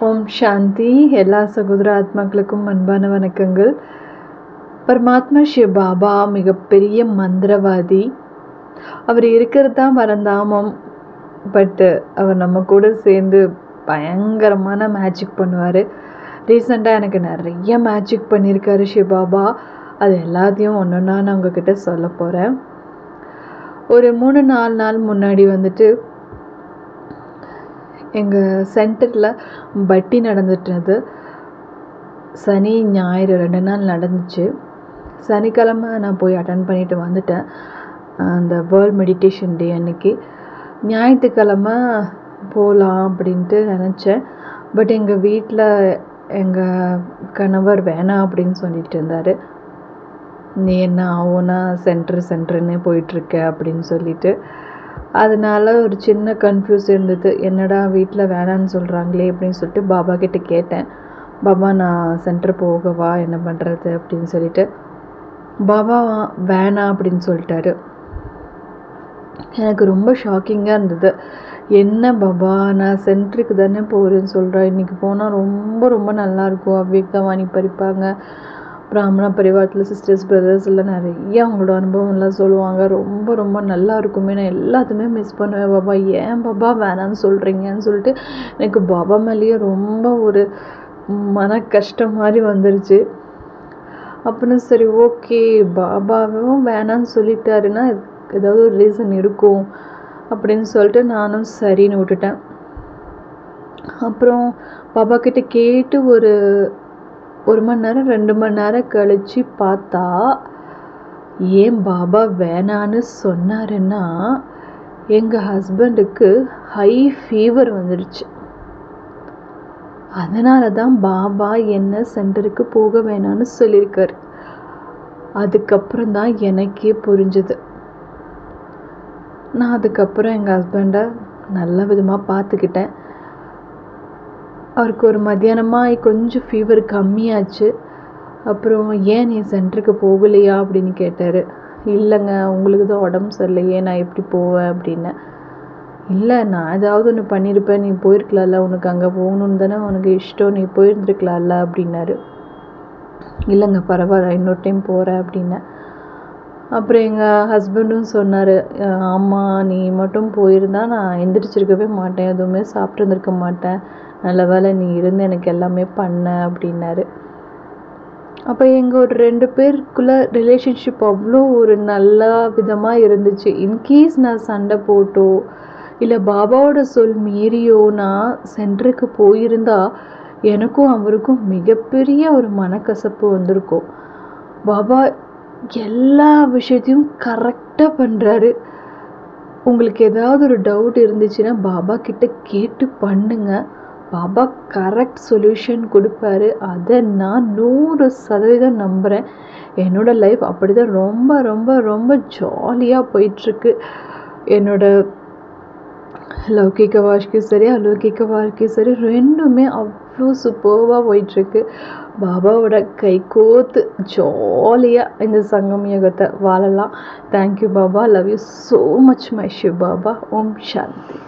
ஓம் சாந்தி. எல்லா சகோதர ஆத்மாக்களுக்கும் அன்பான வணக்கங்கள். பரமாத்மா சிவ பாபா மிகப்பெரிய மந்திரவாதி. அவர் இருக்கிறது தான் பரந்தாமம். பட்டு அவர் நம்ம கூட சேர்ந்து பயங்கரமான மேஜிக் பண்ணுவார். ரீசெண்டாக எனக்கு நிறைய மேஜிக் பண்ணியிருக்காரு சிவ பாபா. அது எல்லாத்தையும் ஒன்றா நான் உங்ககிட்ட சொல்ல போகிறேன். ஒரு 3-4 நாள் முன்னாடி எங்கள் சென்டரில் பட்டி நடந்துட்டுது. சனி ஞாயிறு 2 நாள் நடந்துச்சு. சனிக்கிழமை நான் போய் அட்டன் பண்ணிட்டு வந்துட்டேன், அந்த வேர்ல்ட் மெடிடேஷன் டே அன்னைக்கு. ஞாயிற்றுக்கிழமை போகலாம் அப்படின்ட்டு நினச்சேன். பட் எங்கள் வீட்டில் எங்கள் கணவர் வேணாம் அப்படின்னு சொல்லிட்டு இருந்தார். நீ என்ன ஆகும்னா சென்டருன்னே போயிட்டுருக்க அப்படின்னு சொல்லிட்டு. அதனால ஒரு சின்ன கன்ஃபியூஸ் இருந்தது. என்னடா வீட்டில் வேணான்னு சொல்கிறாங்களே அப்படின்னு சொல்லிட்டு பாபா கிட்ட கேட்டேன். பாபா நான் சென்டர் போகவா, என்ன பண்ணுறது அப்படின்னு சொல்லிட்டு. பாபா வேணாம் அப்படின்னு சொல்லிட்டாரு. எனக்கு ரொம்ப ஷாக்கிங்காக இருந்தது. என்ன பாபா, நான் சென்டருக்கு தானே போகிறேன்னு சொல்கிறேன், இன்றைக்கி போனால் ரொம்ப ரொம்ப நல்லாயிருக்கும். அவ்வியக்தவாணி படிப்பாங்க, பிராமணா பரிவாரத்தில் சிஸ்டர்ஸ் பிரதர்ஸ் எல்லாம் நிறைய அவங்களோட அனுபவம்லாம் சொல்லுவாங்க. ரொம்ப ரொம்ப நல்லா இருக்குமே, நான் எல்லாத்தையுமே மிஸ் பண்ணுவேன் பாபா. ஏன் பாபா வேணான்னு சொல்கிறீங்கன்னு சொல்லிட்டு எனக்கு பாபா மேலேயே ரொம்ப ஒரு மன கஷ்டம் மாதிரி வந்துருச்சு. அப்படின்னு சரி ஓகே, பாபாவும் வேணான்னு சொல்லிட்டாருன்னா ஏதாவது ஒரு ரீசன் இருக்கும் அப்படின்னு சொல்லிட்டு நானும் சரின்னு விட்டுட்டேன். அப்புறம் பாபா கிட்ட கேட்டு ஒரு 1 மணி நேரம் 2 மணி நேரம் கழித்து பார்த்தா, ஏன் பாபா வேணான்னு சொன்னாருன்னா, எங்கள் ஹஸ்பண்டுக்கு ஹை ஃபீவர் வந்துடுச்சு. அதனால தான் பாபா என்ன சென்டருக்கு போக வேணான்னு சொல்லியிருக்காரு. அதுக்கப்புறம் தான் எனக்கே புரிஞ்சுது. நான் அதுக்கப்புறம் எங்கள் ஹஸ்பண்டை நல்ல விதமாக பார்த்துக்கிட்டேன். அவருக்கு ஒரு மத்தியானமாக கொஞ்சம் ஃபீவர் கம்மியாச்சு. அப்புறம் ஏன் நீ சென்டருக்கு போகலையா அப்படின்னு கேட்டார். இல்லைங்க, உங்களுக்கு தான் உடம்பு சரியில்லையே, நான் எப்படி போவேன் அப்படின்னு. இல்லை, நான் ஏதாவது ஒன்று பண்ணியிருப்பேன், நீ போயிருக்கலாம்ல, உனக்கு அங்கே போகணுன்னு தானே உனக்கு இஷ்டம், நீ போயிருந்துருக்கலாம்ல அப்படின்னாரு. இல்லைங்க பரவாயில்ல, இன்னொரு டைம் போகிறேன் அப்படின்னேன். அப்புறம் எங்கள் ஹஸ்பண்டும் சொன்னார், ஆமாம் நீ மட்டும் போயிருந்தா நான் எந்திரிச்சிருக்கவே மாட்டேன், எதுவுமே சாப்பிட்டு இருந்திருக்க மாட்டேன், நல்ல வேளை நீ இருந்து எனக்கு எல்லாமே பண்ண அப்படின்னாரு. அப்போ எங்கள் ஒரு 2 பேருக்குள்ள ரிலேஷன்ஷிப் அவ்வளோ ஒரு நல்ல விதமாக இருந்துச்சு. இன்கேஸ் நான் சண்டை போட்டோ இல்லை பாபாவோட சொல் மீறியோ நான் சென்டருக்கு போயிருந்தா எனக்கும் அவருக்கும் மிகப்பெரிய ஒரு மனக்கசப்பு வந்திருக்கும். பாபா எல்லா விஷயத்தையும் கரெக்டாக பண்ணுறாரு. உங்களுக்கு ஏதாவது ஒரு டவுட் இருந்துச்சுன்னா பாபா கிட்ட கேட்டு பண்ணுங்க, பாபா கரெக்ட் சொல்யூஷன் கொடுப்பாரு. அதை நான் 100% நம்புகிறேன். என்னோட லைஃப் அப்படி தான் ரொம்ப ரொம்ப ரொம்ப ஜாலியாக போயிட்டுருக்கு. என்னோட லௌகிக வாழ்க்கையும் சரி அலௌகிக வாழ்க்கையும் சரி ரெண்டுமே அவ்வளோ சூப்பர்வாக போயிட்டுருக்கு. பாபாவோட கை கோத்து ஜாலியாக இந்த சங்கம் யுகத்தை வாழலாம். Thank you Baba, love you so much my Shiv Baba. Om Shanti.